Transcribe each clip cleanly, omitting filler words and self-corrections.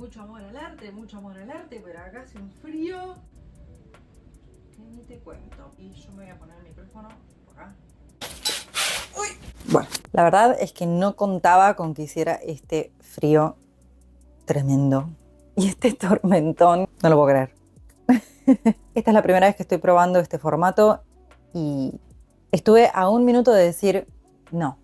mucho amor al arte, pero acá hace un frío que ni te cuento. Y yo me voy a poner el micrófono por acá. ¡Uy! Bueno, la verdad es que no contaba con que hiciera este frío tremendo y este tormentón. No lo puedo creer. Esta es la primera vez que estoy probando este formato y estuve a un minuto de decir, no,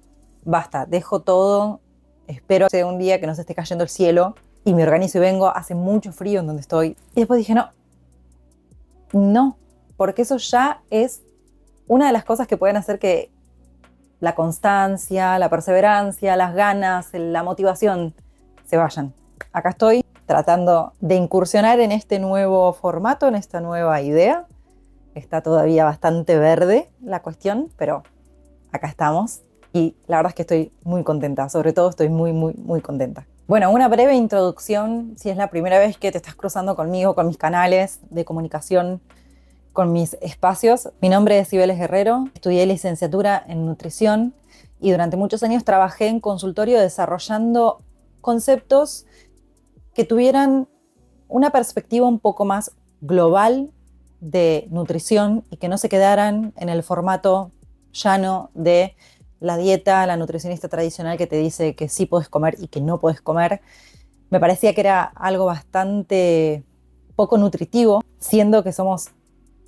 basta, dejo todo, espero que sea un día que no se esté cayendo el cielo y me organizo y vengo, hace mucho frío en donde estoy. Y después dije, no, porque eso ya es una de las cosas que pueden hacer que la constancia, la perseverancia, las ganas, la motivación se vayan. Acá estoy tratando de incursionar en este nuevo formato, en esta nueva idea. Está todavía bastante verde la cuestión, pero acá estamos. Y la verdad es que estoy muy contenta, sobre todo estoy muy contenta. Bueno, una breve introducción, si es la primera vez que te estás cruzando conmigo, con mis canales de comunicación, con mis espacios. Mi nombre es Cibeles Guerrero, estudié licenciatura en nutrición y durante muchos años trabajé en consultorio desarrollando conceptos que tuvieran una perspectiva un poco más global de nutrición y que no se quedaran en el formato llano de la dieta, la nutricionista tradicional que te dice que sí puedes comer y que no puedes comer. Me parecía que era algo bastante poco nutritivo, siendo que somos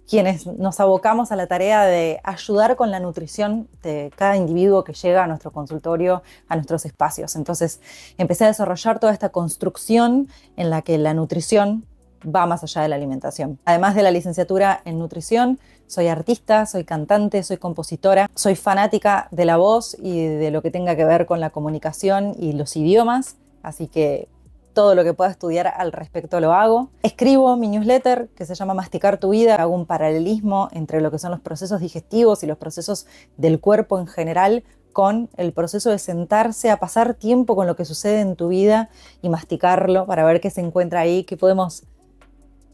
quienes nos abocamos a la tarea de ayudar con la nutrición de cada individuo que llega a nuestro consultorio, a nuestros espacios. Entonces empecé a desarrollar toda esta construcción en la que la nutrición va más allá de la alimentación. Además de la licenciatura en nutrición, soy artista, soy cantante, soy compositora, soy fanática de la voz y de lo que tenga que ver con la comunicación y los idiomas, así que todo lo que pueda estudiar al respecto lo hago. Escribo mi newsletter que se llama Masticar tu vida. Hago un paralelismo entre lo que son los procesos digestivos y los procesos del cuerpo en general con el proceso de sentarse a pasar tiempo con lo que sucede en tu vida y masticarlo para ver qué se encuentra ahí, qué podemos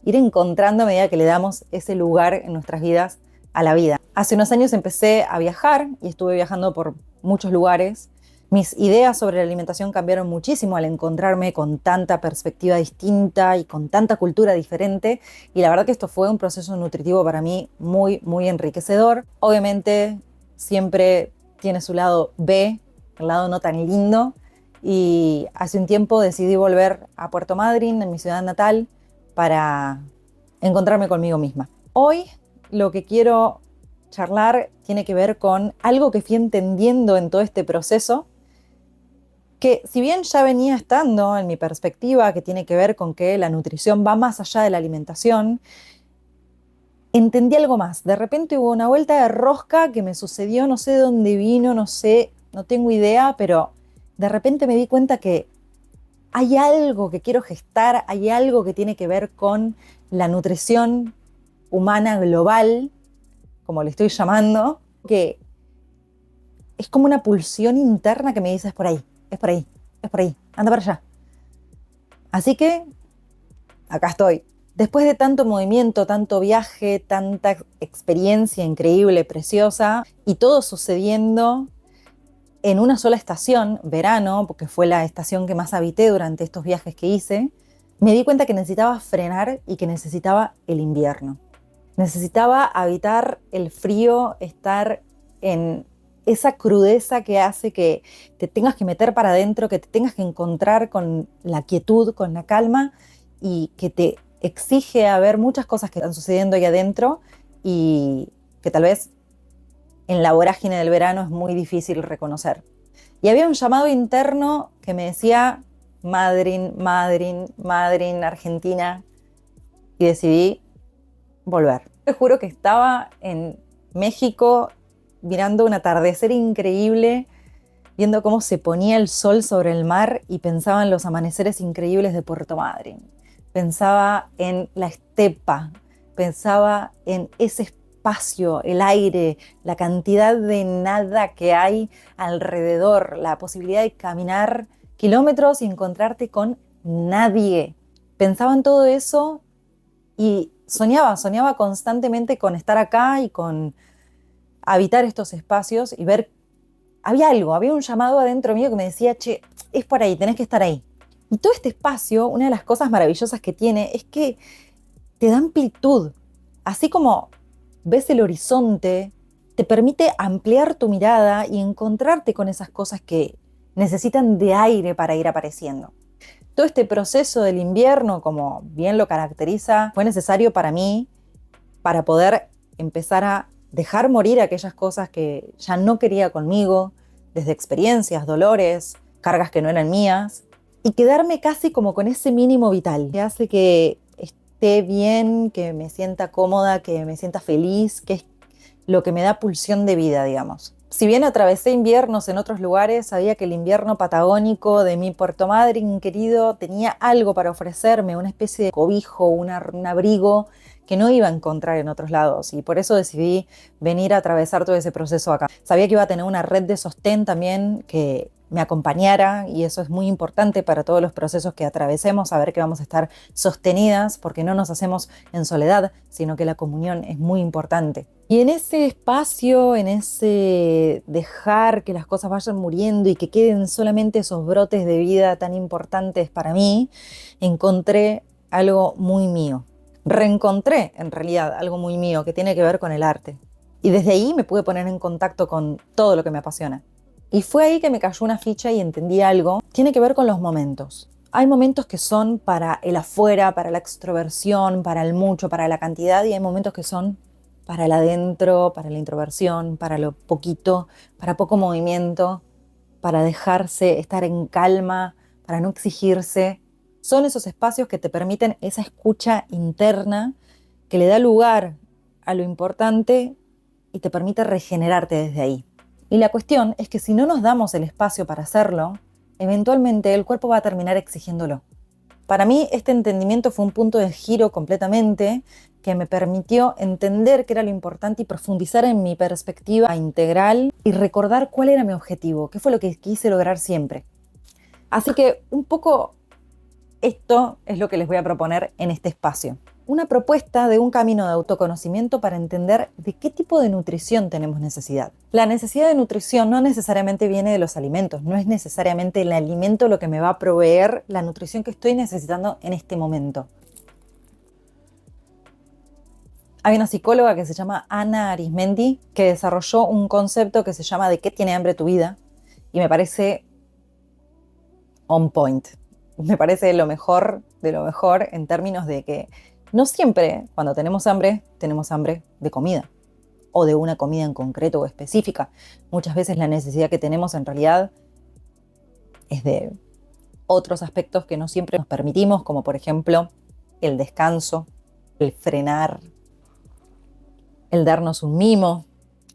ir encontrando a medida que le damos ese lugar en nuestras vidas a la vida. Hace unos años empecé a viajar y estuve viajando por muchos lugares. Mis ideas sobre la alimentación cambiaron muchísimo al encontrarme con tanta perspectiva distinta y con tanta cultura diferente. Y la verdad que esto fue un proceso nutritivo para mí muy enriquecedor. Obviamente siempre tiene su lado B, el lado no tan lindo. Y hace un tiempo decidí volver a Puerto Madryn, en mi ciudad natal, para encontrarme conmigo misma. Hoy lo que quiero charlar tiene que ver con algo que fui entendiendo en todo este proceso, que si bien ya venía estando en mi perspectiva, que tiene que ver con que la nutrición va más allá de la alimentación, entendí algo más. De repente hubo una vuelta de rosca que me sucedió, no sé de dónde vino, no sé, no tengo idea, pero de repente me di cuenta que hay algo que quiero gestar, hay algo que tiene que ver con la nutrición humana global, como le estoy llamando, que es como una pulsión interna que me dice es por ahí, es por ahí, es por ahí, anda para allá. Así que acá estoy. Después de tanto movimiento, tanto viaje, tanta experiencia increíble, preciosa, y todo sucediendo en una sola estación, verano, porque fue la estación que más habité durante estos viajes que hice, me di cuenta que necesitaba frenar y que necesitaba el invierno. Necesitaba habitar el frío, estar en esa crudeza que hace que te tengas que meter para adentro, que te tengas que encontrar con la quietud, con la calma y que te exige a ver muchas cosas que están sucediendo ahí adentro y que tal vez en la vorágine del verano es muy difícil reconocer. Y había un llamado interno que me decía Madryn, Argentina, y decidí volver. Te juro que estaba en México mirando un atardecer increíble, viendo cómo se ponía el sol sobre el mar y pensaba en los amaneceres increíbles de Puerto Madryn. Pensaba en la estepa, pensaba en ese espacio, el aire, la cantidad de nada que hay alrededor, la posibilidad de caminar kilómetros y encontrarte con nadie. Pensaba en todo eso y soñaba constantemente con estar acá y con habitar estos espacios y ver, había algo, había un llamado adentro mío que me decía, che, es por ahí, tenés que estar ahí. Y todo este espacio, una de las cosas maravillosas que tiene es que te da amplitud. Así como ves el horizonte, te permite ampliar tu mirada y encontrarte con esas cosas que necesitan de aire para ir apareciendo. Todo este proceso del invierno, como bien lo caracteriza, fue necesario para mí para poder empezar a dejar morir aquellas cosas que ya no quería conmigo, desde experiencias, dolores, cargas que no eran mías, y quedarme casi como con ese mínimo vital, que hace que esté bien, que me sienta cómoda, que me sienta feliz, que es lo que me da pulsión de vida, digamos. Si bien atravesé inviernos en otros lugares, sabía que el invierno patagónico de mi Puerto Madryn querido tenía algo para ofrecerme, una especie de cobijo, un abrigo que no iba a encontrar en otros lados, y por eso decidí venir a atravesar todo ese proceso acá. Sabía que iba a tener una red de sostén también que me acompañara, y eso es muy importante para todos los procesos que atravesemos, saber que vamos a estar sostenidas, porque no nos hacemos en soledad, sino que la comunión es muy importante. Y en ese espacio, en ese dejar que las cosas vayan muriendo y que queden solamente esos brotes de vida tan importantes para mí, encontré algo muy mío. Reencontré, en realidad, algo muy mío que tiene que ver con el arte. Y desde ahí me pude poner en contacto con todo lo que me apasiona. Y fue ahí que me cayó una ficha y entendí algo. Tiene que ver con los momentos. Hay momentos que son para el afuera, para la extroversión, para el mucho, para la cantidad, y hay momentos que son para el adentro, para la introversión, para lo poquito, para poco movimiento, para dejarse estar en calma, para no exigirse. Son esos espacios que te permiten esa escucha interna que le da lugar a lo importante y te permite regenerarte desde ahí. Y la cuestión es que si no nos damos el espacio para hacerlo, eventualmente el cuerpo va a terminar exigiéndolo. Para mí este entendimiento fue un punto de giro completamente que me permitió entender qué era lo importante y profundizar en mi perspectiva integral y recordar cuál era mi objetivo, qué fue lo que quise lograr siempre. Así que un poco esto es lo que les voy a proponer en este espacio. Una propuesta de un camino de autoconocimiento para entender de qué tipo de nutrición tenemos necesidad. La necesidad de nutrición no necesariamente viene de los alimentos, no es necesariamente el alimento lo que me va a proveer la nutrición que estoy necesitando en este momento. Hay una psicóloga que se llama Ana Arismendi que desarrolló un concepto que se llama ¿de qué tiene hambre tu vida? Y me parece on point. Me parece de lo mejor en términos de que no siempre cuando tenemos hambre de comida o de una comida en concreto o específica. Muchas veces la necesidad que tenemos en realidad es de otros aspectos que no siempre nos permitimos, como por ejemplo el descanso, el frenar, el darnos un mimo,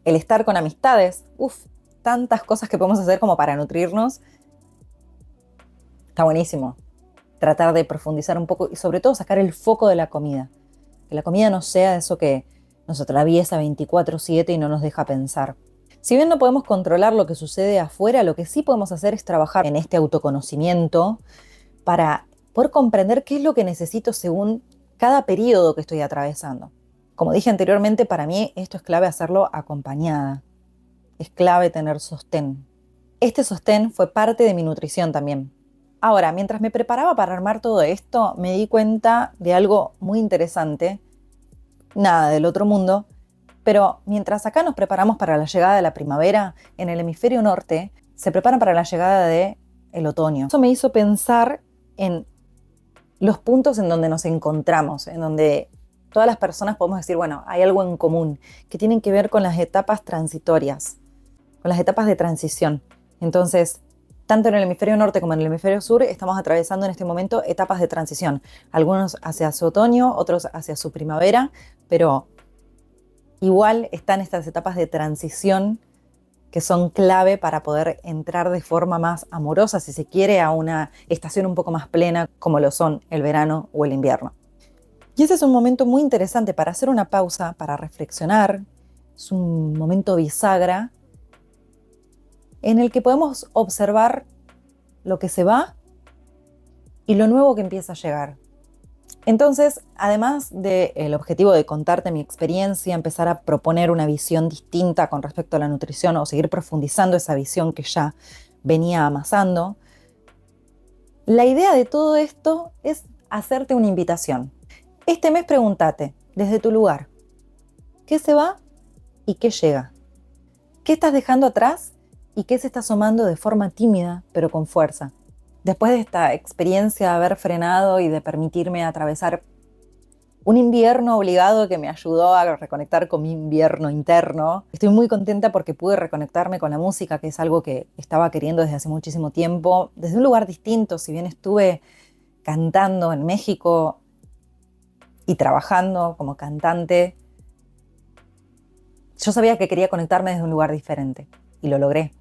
el estar con amistades. Tantas cosas que podemos hacer como para nutrirnos. Está buenísimo tratar de profundizar un poco y sobre todo sacar el foco de la comida. Que la comida no sea eso que nos atraviesa 24/7 y no nos deja pensar. Si bien no podemos controlar lo que sucede afuera, lo que sí podemos hacer es trabajar en este autoconocimiento para poder comprender qué es lo que necesito según cada periodo que estoy atravesando. Como dije anteriormente, para mí esto es clave hacerlo acompañada. Es clave tener sostén. Este sostén fue parte de mi nutrición también. Ahora, mientras me preparaba para armar todo esto, me di cuenta de algo muy interesante. Nada del otro mundo, pero mientras acá nos preparamos para la llegada de la primavera, en el hemisferio norte se preparan para la llegada del otoño. Eso me hizo pensar en los puntos en donde nos encontramos, en donde todas las personas podemos decir, bueno, hay algo en común, que tienen que ver con las etapas transitorias, con las etapas de transición. Entonces, tanto en el hemisferio norte como en el hemisferio sur estamos atravesando en este momento etapas de transición. Algunos hacia su otoño, otros hacia su primavera, pero igual están estas etapas de transición que son clave para poder entrar de forma más amorosa, si se quiere, a una estación un poco más plena como lo son el verano o el invierno. Y ese es un momento muy interesante para hacer una pausa, para reflexionar. Es un momento bisagra en el que podemos observar lo que se va y lo nuevo que empieza a llegar. Entonces, además del objetivo de contarte mi experiencia, empezar a proponer una visión distinta con respecto a la nutrición o seguir profundizando esa visión que ya venía amasando, La idea de todo esto es hacerte una invitación. Este mes pregúntate, desde tu lugar, ¿qué se va y qué llega? ¿Qué estás dejando atrás y qué se está asomando de forma tímida, pero con fuerza? Después de esta experiencia de haber frenado y de permitirme atravesar un invierno obligado que me ayudó a reconectar con mi invierno interno, estoy muy contenta porque pude reconectarme con la música, que es algo que estaba queriendo desde hace muchísimo tiempo, desde un lugar distinto. Si bien estuve cantando en México y trabajando como cantante, yo sabía que quería conectarme desde un lugar diferente y lo logré.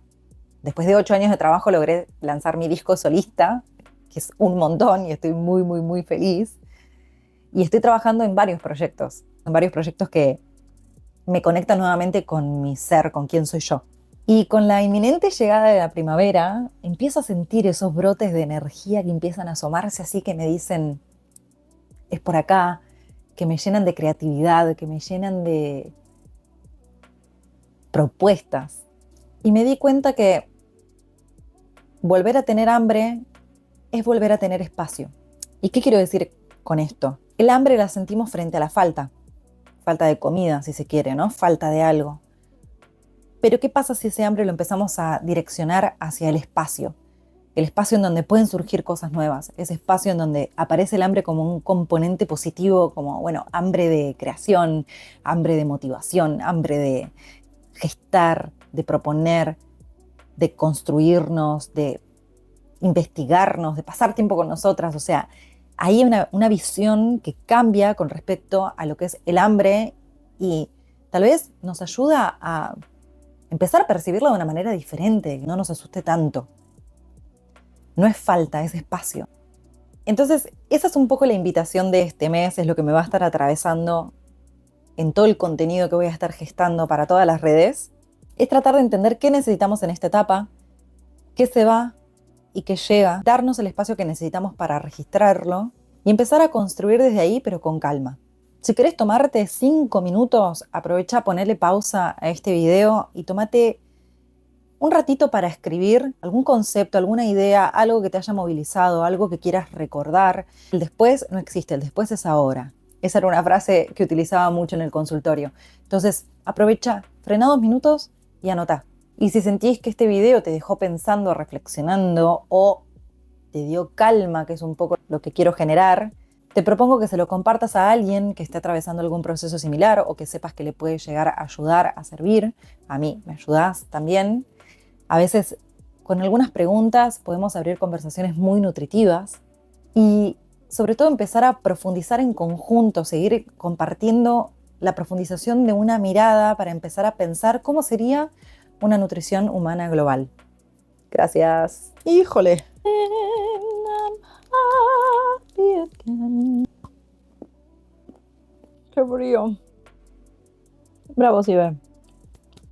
Después de 8 años de trabajo logré lanzar mi disco solista, que es un montón y estoy muy, muy, muy feliz. Y estoy trabajando en varios proyectos que me conectan nuevamente con mi ser, con quién soy yo. Y con la inminente llegada de la primavera, empiezo a sentir esos brotes de energía que empiezan a asomarse así, que me dicen, es por acá, que me llenan de creatividad, que me llenan de propuestas. Y me di cuenta que volver a tener hambre es volver a tener espacio. ¿Y qué quiero decir con esto? El hambre la sentimos frente a la falta de comida, si se quiere, ¿no? Falta de algo. Pero ¿qué pasa si ese hambre lo empezamos a direccionar hacia el espacio? El espacio en donde pueden surgir cosas nuevas, ese espacio en donde aparece el hambre como un componente positivo, como, bueno, hambre de creación, hambre de motivación, hambre de gestar, de proponer, de construirnos, de investigarnos, de pasar tiempo con nosotras. O sea, hay una visión que cambia con respecto a lo que es el hambre y tal vez nos ayuda a empezar a percibirlo de una manera diferente, que no nos asuste tanto. No es falta, es espacio. Entonces, esa es un poco la invitación de este mes, es lo que me va a estar atravesando en todo el contenido que voy a estar gestando para todas las redes. Es tratar de entender qué necesitamos en esta etapa, qué se va y qué llega, darnos el espacio que necesitamos para registrarlo y empezar a construir desde ahí, pero con calma. Si querés tomarte 5 minutos, aprovecha, ponerle pausa a este video y tómate un ratito para escribir algún concepto, alguna idea, algo que te haya movilizado, algo que quieras recordar. El después no existe, el después es ahora. Esa era una frase que utilizaba mucho en el consultorio. Entonces, aprovecha, frena 2 minutos y anotá. Y si sentís que este video te dejó pensando, reflexionando o te dio calma, que es un poco lo que quiero generar, te propongo que se lo compartas a alguien que esté atravesando algún proceso similar o que sepas que le puede llegar a ayudar, a servir. A mí me ayudás también. A veces con algunas preguntas podemos abrir conversaciones muy nutritivas y sobre todo empezar a profundizar en conjunto, seguir compartiendo la profundización de una mirada para empezar a pensar cómo sería una nutrición humana global. Gracias. ¡Híjole! ¡Qué frío! Bravo, Cibe.